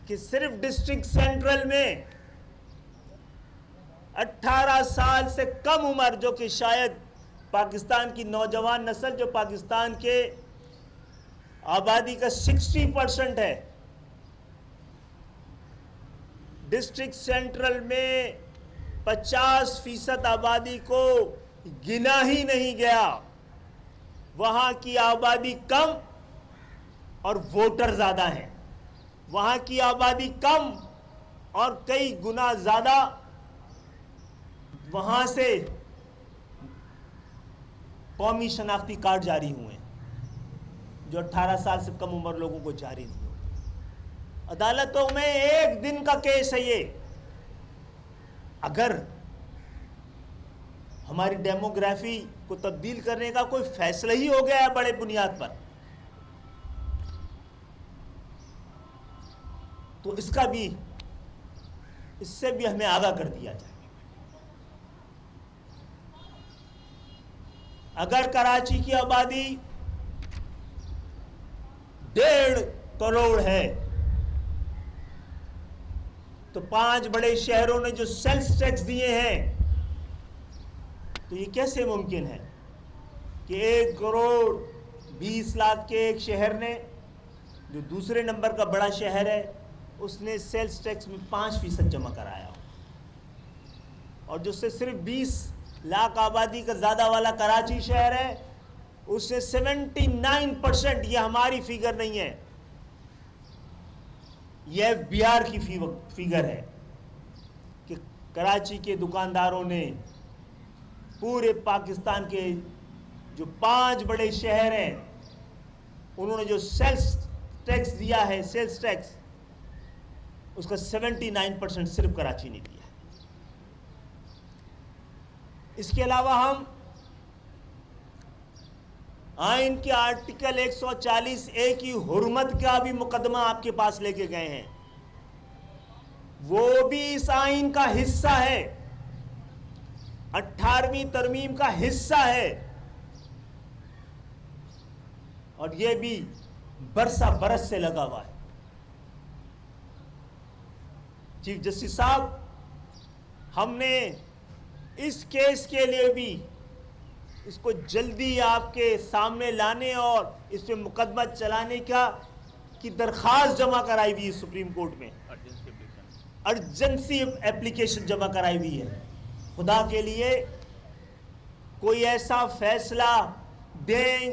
कि सिर्फ district central में 18 साल से कम उम्र, जो कि शायद पाकिस्तान की नौजवान नस्ल, जो पाकिस्तान के आबादी का 60% है, डिस्ट्रिक्ट सेंट्रल में 50% आबादी को गिना ही नहीं गया। वहां की आबादी कम और वोटर ज्यादा हैं। वहां की आबादी कम और कई गुना ज्यादा वहां से कौमी शनाख्ती कार्ड जारी हुए हैं, जो 18 साल से कम उम्र लोगों को जारी नहीं हुए। अदालतों में एक दिन का केस है ये। अगर हमारी डेमोग्राफी को तब्दील करने का कोई फैसला ही हो गया है बड़े बुनियाद पर, तो इसका भी, इससे भी हमें आगाह कर दिया जाए। अगर कराची की आबादी 1.5 करोड़ है, तो 5 बड़े शहरों ने जो सेल्स टैक्स दिए हैं, तो ये कैसे मुमकिन है कि 1 करोड़ 20 लाख के एक शहर ने, जो दूसरे नंबर का बड़ा शहर है, उसने सेल्स टैक्स में 5% जमा कराया, और जो सिर्फ 20 लाख आबादी का ज़्यादा वाला कराची शहर है, उससे 79%, ये हमारी फिगर नहीं है, यह बिहार की फिगर है, कि कराची के दुकानदारों ने पूरे पाकिस्तान के जो 5 बड़े शहर हैं, उन्होंने जो सेल्स टैक्स दिया है, सेल्स टैक्स, उसका 79% सिर्फ कराची ने दिया है। इसके अलावा हम आइन के आर्टिकल 140A की हुर्मत का भी मुकदमा आपके पास लेके गए हैं। वो भी इस आइन का हिस्सा है, 18वीं तरमीम का हिस्सा है, और यह भी बरसा बरस से लगा हुआ है। चीफ जस्टिस साहब, हमने इस केस के लिए भी इसको जल्दी आपके सामने लाने और इस पे मुकदमा चलाने की दरख्वास्त जमा कराई हुई है सुप्रीम कोर्ट में, अर्जेंसी एप्लीकेशन जमा कराई हुई है। खुदा के लिए कोई ऐसा फैसला दें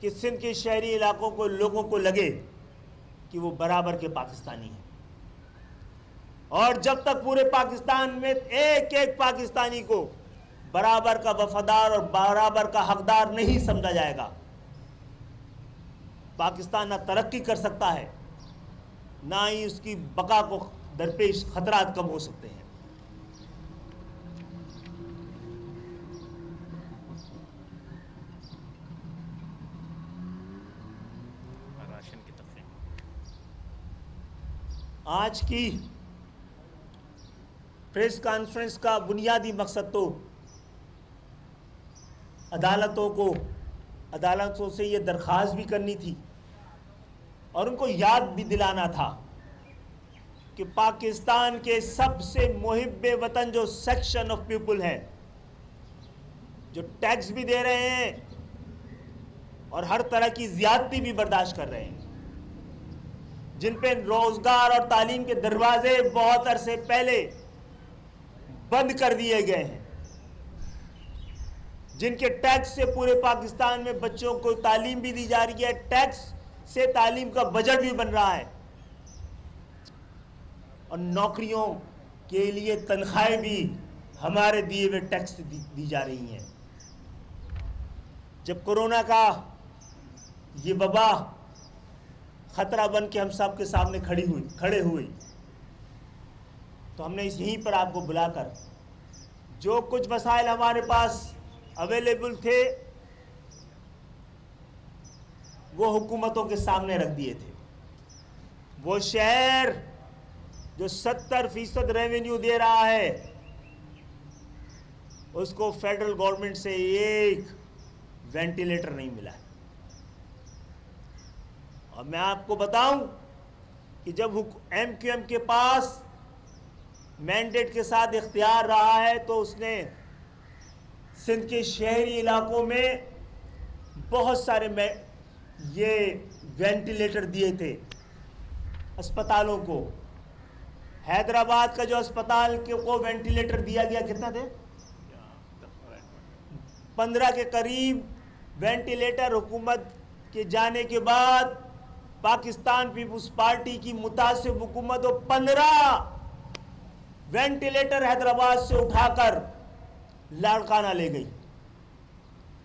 कि सिंध के शहरी इलाकों को, लोगों को लगे कि वो बराबर के पाकिस्तानी हैं। और जब तक पूरे पाकिस्तान में एक एक पाकिस्तानी को बराबर का वफादार और बराबर का हकदार नहीं समझा जाएगा, पाकिस्तान ना तरक्की कर सकता है, ना ही उसकी बका को दरपेश खतरात कम हो सकते हैं। राशन की तकसीम, आज की प्रेस कॉन्फ्रेंस का बुनियादी मकसद तो अदालतों से ये दरख्वास्त भी करनी थी और उनको याद भी दिलाना था कि पाकिस्तान के सबसे मुहिब्बे वतन जो सेक्शन ऑफ पीपल है, जो टैक्स भी दे रहे हैं और हर तरह की ज्यादती भी बर्दाश्त कर रहे हैं, जिन पे रोजगार और तालीम के दरवाजे बहुत अरसे पहले बंद कर दिए गए हैं, जिनके टैक्स से पूरे पाकिस्तान में बच्चों को तालीम भी दी जा रही है, टैक्स से तालीम का बजट भी बन रहा है, और नौकरियों के लिए तनख्वाहें भी हमारे दिए हुए टैक्स से दी जा रही हैं। जब कोरोना का ये वबा खतरा बन के हम सब के सामने खड़े हुए, तो हमने यहीं पर आपको बुलाकर जो कुछ वसाइल हमारे पास अवेलेबल थे, वो हुकूमतों के सामने रख दिए थे। वो शहर जो 70% रेवेन्यू दे रहा है, उसको फेडरल गवर्नमेंट से एक वेंटिलेटर नहीं मिला है। और मैं आपको बताऊं कि जब MQM के पास मैंडेट के साथ इख्तियार रहा है तो उसने सिंध के शहरी इलाकों में बहुत सारे ये वेंटिलेटर दिए थे अस्पतालों को। हैदराबाद का जो अस्पताल को वेंटिलेटर दिया गया कितना थे? 15 के करीब वेंटिलेटर हुकूमत के जाने के बाद पाकिस्तान पीपुल्स पार्टी की मुतासिब हुकूमत 15 वेंटिलेटर हैदराबाद से उठाकर लाड़काना ले गई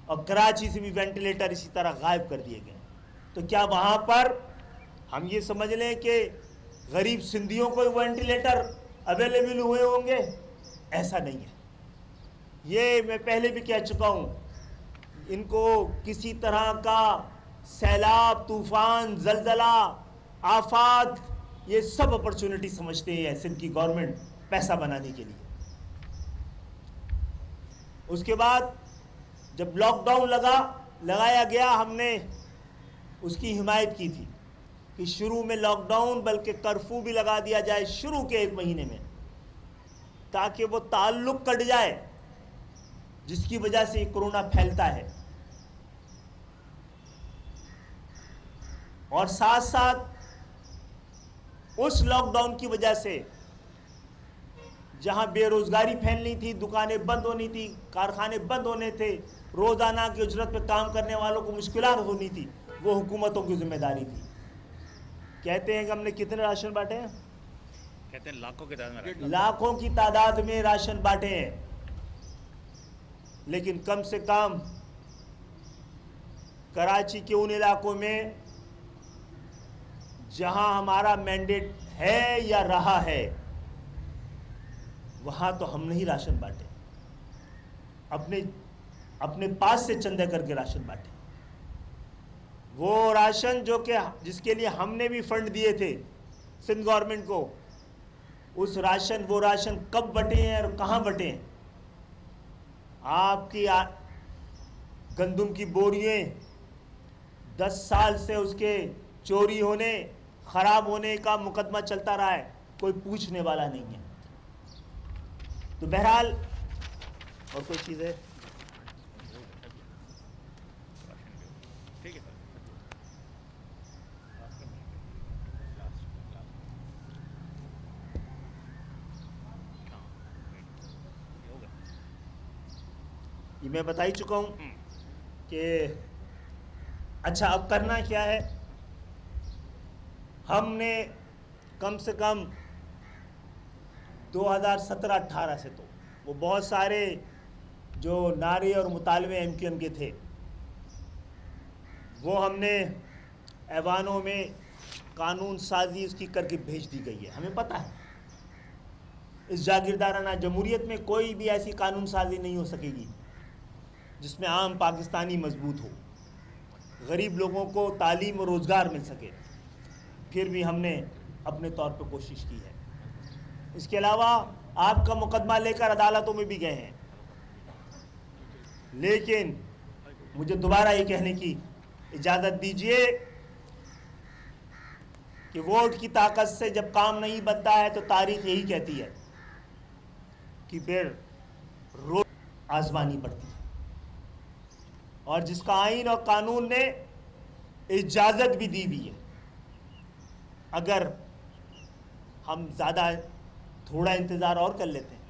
और कराची से भी वेंटिलेटर इसी तरह गायब कर दिए गए। तो क्या वहां पर हम ये समझ लें कि गरीब सिंधियों को वेंटिलेटर अवेलेबल हुए होंगे? ऐसा नहीं है। ये मैं पहले भी कह चुका हूं, इनको किसी तरह का सैलाब, तूफान, जलजला, आफात, ये सब अपॉर्चुनिटी समझते हैं सिंध की गवर्नमेंट पैसा बनाने के लिए। उसके बाद जब लॉकडाउन लगाया गया, हमने उसकी हिमायत की थी कि शुरू में लॉकडाउन बल्कि कर्फ्यू भी लगा दिया जाए शुरू के 1 महीने में, ताकि वो ताल्लुक कट जाए जिसकी वजह से कोरोना फैलता है। और साथ साथ उस लॉकडाउन की वजह से जहां बेरोजगारी फैलनी थी, दुकानें बंद होनी थी, कारखाने बंद होने थे, रोजाना की उजरत पे काम करने वालों को मुश्किलात होनी थी, वो हुकूमतों की जिम्मेदारी थी। कहते हैं कि हमने कितने राशन बांटे हैं? कहते हैं लाखों की तादाद में लाखों की तादाद में राशन बांटे हैं, लेकिन कम से कम कराची के उन इलाकों में जहां हमारा मैंडेट है या रहा है, वहां तो हमने ही राशन बांटे, अपने पास से चंदा करके राशन बांटे। वो राशन जो कि जिसके लिए हमने भी फंड दिए थे सिंध गवर्नमेंट को, वो राशन कब बटे हैं और कहां बटे हैं? आपकी गंदम की बोरियां 10 साल से उसके चोरी होने, खराब होने का मुकदमा चलता रहा है, कोई पूछने वाला नहीं है। तो बहरहाल, और कोई चीज़ है? ठीक है सर। ये मैं बता ही चुका हूँ कि अच्छा अब करना क्या है। हमने कम से कम 2017-18 से तो वो बहुत सारे जो नारे और मुतालबे MQM के थे, वो हमने ऐवानों में कानून साजी उसकी करके भेज दी गई है। हमें पता है इस जागीरदाराना जमहूरियत में कोई भी ऐसी कानून साजी नहीं हो सकेगी जिसमें आम पाकिस्तानी मजबूत हो, गरीब लोगों को तालीम और रोज़गार मिल सके। फिर भी हमने अपने तौर पर कोशिश की है। इसके अलावा आपका मुकदमा लेकर अदालतों में भी गए हैं, लेकिन मुझे दोबारा ये कहने की इजाज़त दीजिए कि वोट की ताकत से जब काम नहीं बनता है तो तारीख यही कहती है कि फिर रोज आजमानी पड़ती है। और जिसका आईन और कानून ने इजाज़त भी दी हुई है, अगर हम थोड़ा इंतज़ार और कर लेते हैं,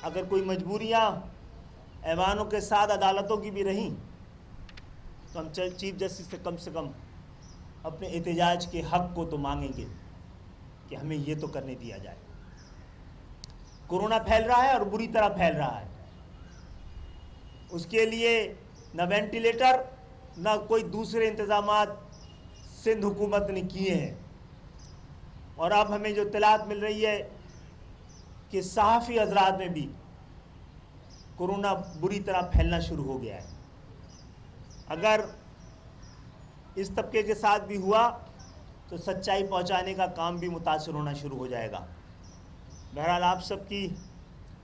अगर कोई मजबूरियां ऐवानों के साथ अदालतों की भी रहीं, तो हम चीफ जस्टिस से कम अपने एहतजाज के हक़ को तो मांगेंगे कि हमें ये तो करने दिया जाए। कोरोना फैल रहा है और बुरी तरह फैल रहा है, उसके लिए न वेंटिलेटर न कोई दूसरे इंतज़ामात सिंध हुकूमत ने किए हैं। और अब हमें जो इत्तलात मिल रही है कि सहाफ़ी हजरात में भी कोरोना बुरी तरह फैलना शुरू हो गया है। अगर इस तबके के साथ भी हुआ तो सच्चाई पहुंचाने का काम भी मुतासर होना शुरू हो जाएगा। बहरहाल, आप सबकी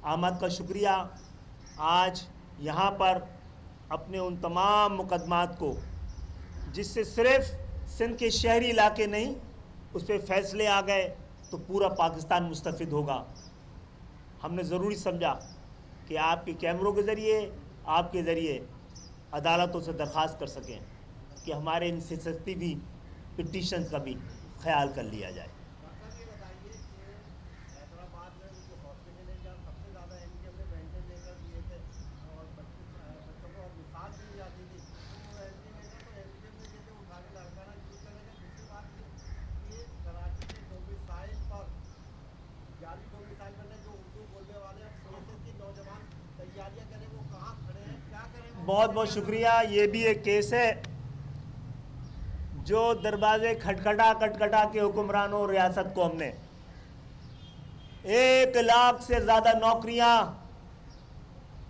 आमद का शुक्रिया। आज यहाँ पर अपने उन तमाम मुकदमात को जिससे सिर्फ सिंध के शहरी इलाके नहीं उस पर फैसले आ गए तो पूरा पाकिस्तान मुस्तफ़िद होगा। हमने ज़रूरी समझा कि आपके कैमरों के ज़रिए, आपके ज़रिए अदालतों से दरख्वास्त कर सकें कि हमारे इन सियासती भी पिटीशन का भी ख्याल कर लिया जाए। बहुत बहुत शुक्रिया। ये भी एक केस है जो दरवाजे खटखटा के हुक्मरानों रियासत को हमने 1 लाख से ज़्यादा नौकरियां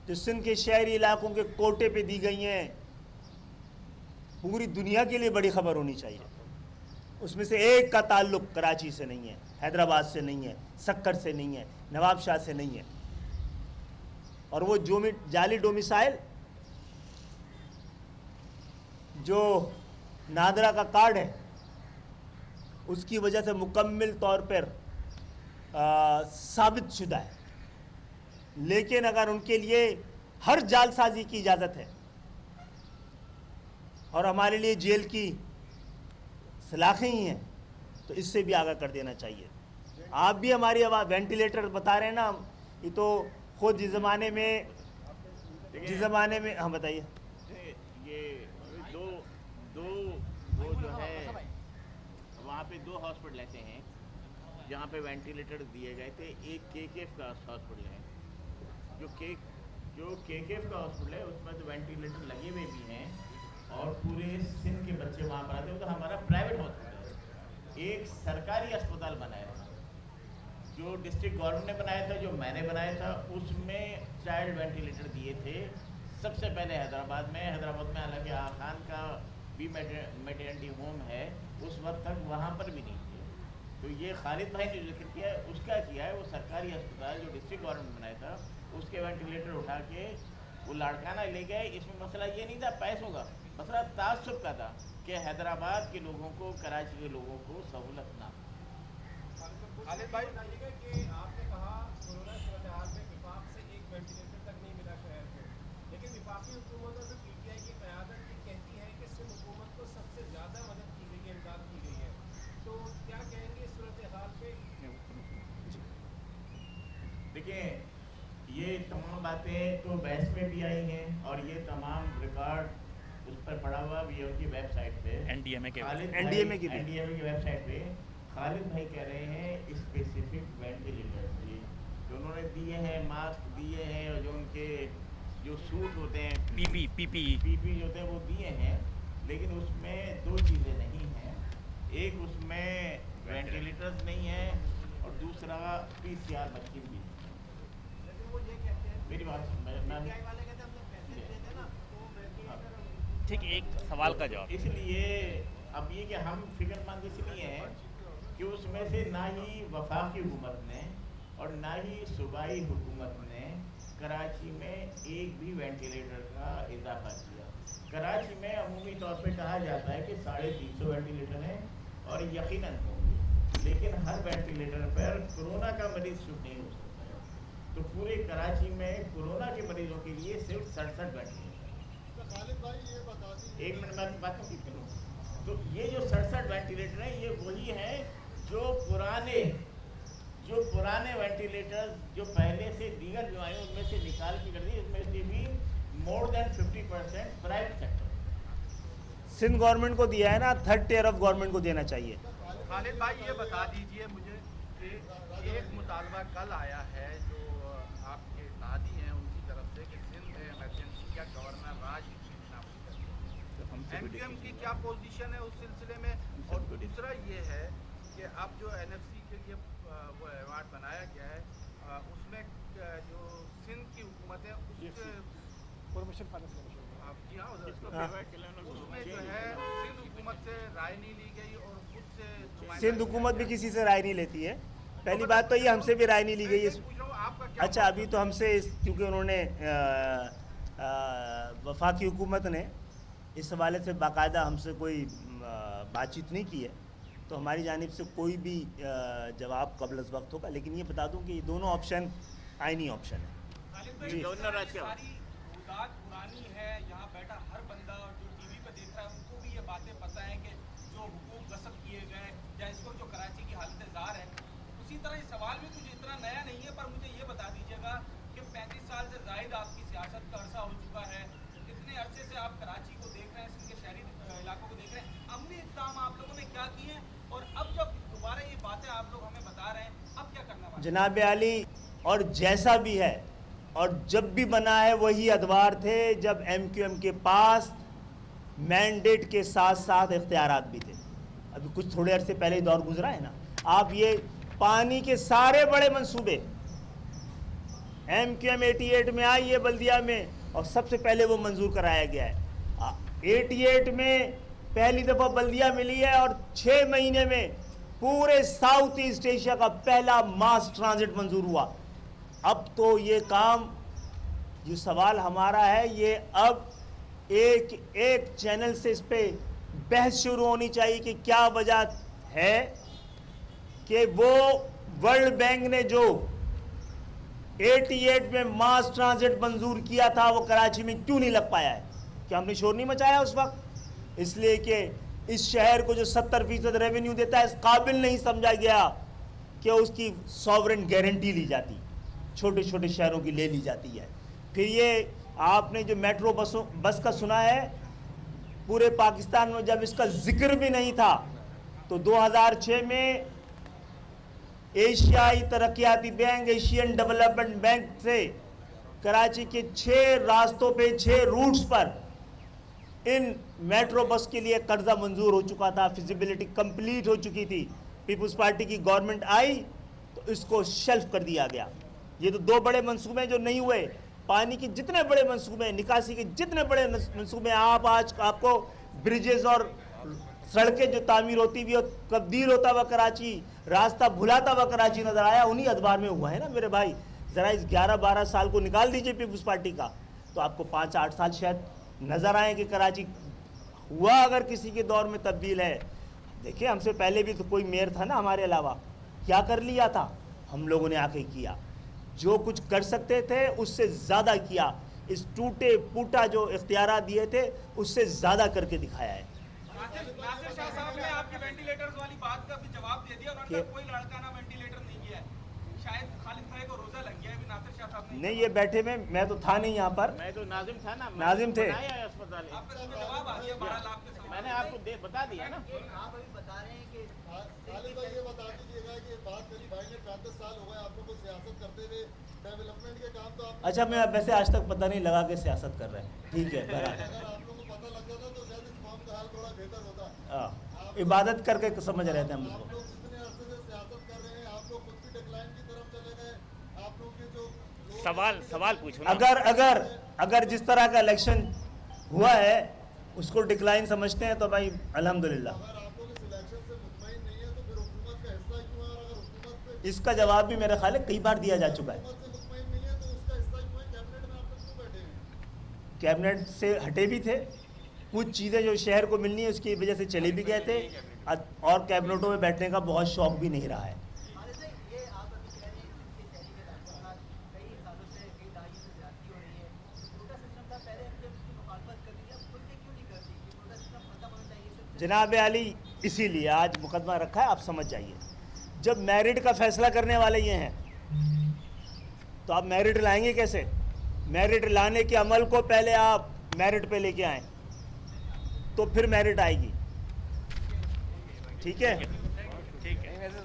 जो सिंध के शहरी इलाकों के कोटे पे दी गई हैं, पूरी दुनिया के लिए बड़ी खबर होनी चाहिए। उसमें से एक का ताल्लुक कराची से नहीं है, हैदराबाद से नहीं है, सक्कर से नहीं है, नवाबशाह से नहीं है। और वो जाली डोमिसाइल जो नादरा का कार्ड है उसकी वजह से मुकम्मल तौर पर साबित शुदा है। लेकिन अगर उनके लिए हर जालसाजी की इजाज़त है और हमारे लिए जेल की सलाखें ही हैं तो इससे भी आगाह कर देना चाहिए। आप भी हमारी आवाज़ वेंटिलेटर बता रहे हैं ना, ये तो खुद जिस ज़माने में हाँ बताइए। ये वो जो है वहाँ पे 2 हॉस्पिटल ऐसे हैं जहाँ पे वेंटिलेटर दिए गए थे। एक केकेएफ का हॉस्पिटल है, जो केकेएफ का हॉस्पिटल है उसमें तो वेंटिलेटर लगे हुए भी हैं और पूरे सिंध के बच्चे वहाँ पर आते हैं। तो हमारा प्राइवेट हॉस्पिटल है, एक सरकारी अस्पताल बनाया था जो डिस्ट्रिक्ट गवर्नमेंट ने बनाया था, जो मैंने बनाया था। उसमें चाइल्ड वेंटिलेटर दिए थे सबसे पहले हैदराबाद में हालांकि आगा खान का भी मैटरनिटी होम है, उस वक्त तक वहाँ पर भी नहीं थे। तो ये खालिद भाई ने जो जिक्र किया है उसका किया है, वो सरकारी अस्पताल जो डिस्ट्रिक्ट गवर्नमेंट बनाया था उसके वेंटिलेटर उठा के वो लाड़काना ले गए। इसमें मसला ये नहीं था पैसों का, मसला तासुब का था कि हैदराबाद के लोगों को, कराची के लोगों को सहूलत ना। खालिद भाई कि आपने कहा कोरोना सूरत-ए-हाल में विफाक से एक वेंटिलेटर तक नहीं मिला शहर को, लेकिन विफाकी हुकूमत और पीटीआई की क़यादत ये कहती है कि सिंध हुकूमत को सबसे ज़्यादा मदद की गई है, इमदाद की गई है। तो क्या कहेंगे सूरत-ए-हाल पे? देखिए, ये तमाम बातें तो बहस में भी आई हैं और ये तमाम रिकॉर्ड उस पर पड़ा हुआ भी है उनकी वेबसाइट पे, एनडीएमए की वेबसाइट पे। खालिद भाई कह रहे हैं स्पेसिफिक वेंटिलेटर जो उन्होंने दिए हैं, मास्क दिए हैं और जो उनके जो सूट होते हैं पीपी जो होते हैं वो दिए हैं, लेकिन उसमें 2 चीज़ें नहीं हैं। एक उसमें वेंटिलेटर्स नहीं है और दूसरा PCR मशीन भी। लेकिन वो ये कहते हैं, मेरी बात पीटीआई वाले कहते हैं हमने पैसे दिए थे ना तो वेंटिलेटर। ठीक, एक सवाल का जवाब। इसलिए अब ये कि हम फिक्रमंद इसलिए हैं कि उसमें से ना ही वफाकी हुकूमत ने और ना ही सूबाई हुकूमत ने कराची में एक भी वेंटिलेटर का इजाफा किया। कराची में अमूमी तौर पे कहा जाता है कि 350 वेंटिलेटर हैं और यकीनन होंगे, लेकिन हर वेंटिलेटर पर कोरोना का मरीज शूट नहीं हो सकता है। तो पूरे कराची में कोरोना के मरीजों के लिए सिर्फ 67 वेंटिलेटर। खालिद भाई ये बता दीजिए, 1 मिनट बाद बात करूँ। तो ये जो 67 वेंटिलेटर हैं ये वही हैं जो पुराने वेंटिलेटर जो पहले से दीगर बीमारियों उनमें से निकाल के कर दी, इसमें से भी more than 50% private sector. Sindh government को दिया है ना, 3rd tier ऑफ गवर्नमेंट को देना चाहिए। खालिद भाई ये बता दीजिए मुझे कि एक मुतालबा कल आया है जो आपके इत्तेहादी हैं उनकी तरफ से कि सिंध में इमरजेंसी का गवर्नर राज एनपीएम की क्या पोजीशन है उस सिलसिले में। और दूसरा ये है कि अब जो एनएफसी के लिए वो अवार्ड बनाया गया है उसमें जो सिंध की हुकूमत है उसके जी हाँ उसमें जो है सिंध हुकूमत से राय नहीं ली गई और खुद से सिंध हुकूमत भी किसी से राय नहीं लेती है। पहली बात तो ये हमसे भी राय नहीं ली गई है। अच्छा, अभी तो हमसे क्योंकि उन्होंने वफाकी हुकूमत ने इस हवाले से बाकायदा हमसे कोई बातचीत नहीं की है, तो हमारी जानिब से कोई भी जवाब कबल अज़ वक्त होगा। लेकिन ये बता दूं कि ये दोनों ऑप्शन आइनी ऑप्शन है। जी गवर्नर आज क्या सारी बुनियाद पुरानी है, यहाँ बैठा हर बंदा जो टीवी पे देख रहा है उनको भी ये बातें पता है कि जो हुकूक गसब किए गए या इस वक्त जो कराची की हालत ज़ार है। उसी तरह ये सवाल भी कुछ इतना नया नहीं है, पर मुझे ये बता दीजिएगा कि 35 साल से ज़ायद आपकी सियासत का अरसा हो चुका है, इतने अरसे से आप कराची को देख रहे हैं, इसके शहरी इलाकों को देख रहे हैं, अमली इक़दाम आप लोगों ने क्या किए हैं, और अब जब दोबारा ये बातें आप लोग हमें बता रहे हैं, अब क्या करना है? जनाब आली, और जैसा भी है और जब भी बना है वही अदवार थे जब MQM के पास मैंडेट के साथ साथ इख्तियारात भी थे। अभी कुछ थोड़े अरसे पहले ही दौर गुजरा है ना। आप ये पानी के सारे बड़े मंसूबे MQM 88 में आई है बल्दिया में, और सबसे पहले वो मंजूर कराया गया है। 88 में पहली दफ़ा बल्दिया मिली है और 6 महीने में पूरे साउथ ईस्ट एशिया का पहला मास ट्रांजिट मंजूर हुआ। अब तो ये काम, जो सवाल हमारा है, ये अब एक चैनल से इस पर बहस शुरू होनी चाहिए कि क्या वजह है कि वो वर्ल्ड बैंक ने जो 88 में मास ट्रांजिट मंजूर किया था वो कराची में क्यों नहीं लग पाया है? क्या हमने शोर नहीं मचाया उस वक्त? इसलिए कि इस शहर को जो 70% रेवेन्यू देता है, इस काबिल नहीं समझा गया कि उसकी सॉवरेन गारंटी ली जाती, छोटे छोटे शहरों की ले ली जाती है। फिर ये आपने जो मेट्रो बस का सुना है, पूरे पाकिस्तान में जब इसका जिक्र भी नहीं था तो 2006 में एशियाई तरक्याती बैंक, एशियन डेवलपमेंट बैंक से कराची के 6 रास्तों पे 6 रूट्स पर इन मेट्रो बस के लिए कर्जा मंजूर हो चुका था, फिजिबिलिटी कंप्लीट हो चुकी थी। पीपल्स पार्टी की गवर्नमेंट आई तो इसको शेल्फ कर दिया गया। ये तो 2 बड़े मंसूबे जो नहीं हुए। पानी के जितने बड़े मंसूबे, निकासी के जितने बड़े मंसूबे, आप आज आपको ब्रिजेस और सड़कें जो तामीर होती हुई, तब्दील होता हुआ कराची, रास्ता भुलाता हुआ कराची नजर आया, उन्हीं अदबार में हुआ है ना मेरे भाई। ज़रा इस 11-12 साल को निकाल दीजिए पीपल्स पार्टी का, तो आपको 5-8 साल शायद नज़र आए कि कराची हुआ अगर किसी के दौर में तब्दील है। देखिए, हमसे पहले भी तो कोई मेयर था ना हमारे अलावा, क्या कर लिया था? हम लोगों ने आके किया, जो कुछ कर सकते थे उससे ज़्यादा किया। इस टूटे फूटा जो इख्तियार दिए थे उससे ज़्यादा करके दिखाया है। नासिर शाह साहब ने आपकी वेंटिलेटर्स वाली बात का भी जवाब दे दिया, उन्होंने कहा कोई लड़का ना वेंटिलेटर नहीं किया है। शायद खालिद भाई को रोजा लग गया है, नासिर शाह साहब ने नहीं, ये बैठे में, मैं तो था नहीं यहाँ पर। मैं तो नाजिम था ना, नाजिम थे। अस्पताल आपका इसमें जवाब आ गया 12 लाख के सवाल। मैंने आपको बता दिया ना। आप अभी बता रहे हैं कि खालिद भाई ये बता दीजिएगा कि बात मेरी भाई ने 35 साल हो गए आपको को सियासत करते हुए, डेवलपमेंट के काम तो आप। अच्छा, मैं वैसे आज तक पता नहीं लगा कि सियासत कर रहे हैं। ठीक है, बराबर। अगर आप लोगों को पता लग जाता तो शायद इस कौम का हाल थोड़ा बेहतर होता। इबादत करके समझ रहे थे हम आप लोग। लोग जितने अरसे से सियासत कर रहे हैं, आप लोग खुद भी डिक्लाइन की तरफ चले गए। आप लोग के जो सवाल पूछो ना। अगर जिस तरह का इलेक्शन हुआ है उसको डिक्लाइन समझते हैं तो भाई अल्हम्दुलिल्लाह। अगर आप लोग इस इलेक्शन से मुतमईन नहीं है तो फिर हुकूमत का हिस्सा क्यों है? और अगर हुकूमत इसका जवाब भी मेरे ख्याल है कई बार दिया जा चुका है। से मुतमईन नहीं है तो उसका हिस्सा क्यों है? कैबिनेट में आप लोग क्यों बैठे हैं? कैबिनेट से हटे भी थे, कुछ चीज़ें जो शहर को मिलनी है उसकी वजह से चले भी गए थे, और कैबिनेटों में बैठने का बहुत शौक भी नहीं रहा है। ये आप अभी कह रहे हैं कि शहरी के साथ कई सालों से, कई दहाई से ज्यादती हो रही है। कोटा सिस्टम था पहले, हमने उसकी मुखालफत कर दी, अब खुल के क्यों नहीं करती? कोटा सिस्टम खत्म होना चाहिए। जनाब आली, इसीलिए आज मुकदमा रखा है, आप समझ जाइए। जब मैरिट का फैसला करने वाले ये हैं तो आप मैरिट लाएंगे कैसे? मैरिट लाने के अमल को पहले आप मैरिट पे लेके आएं तो फिर मैरिट आएगी। ठीक है।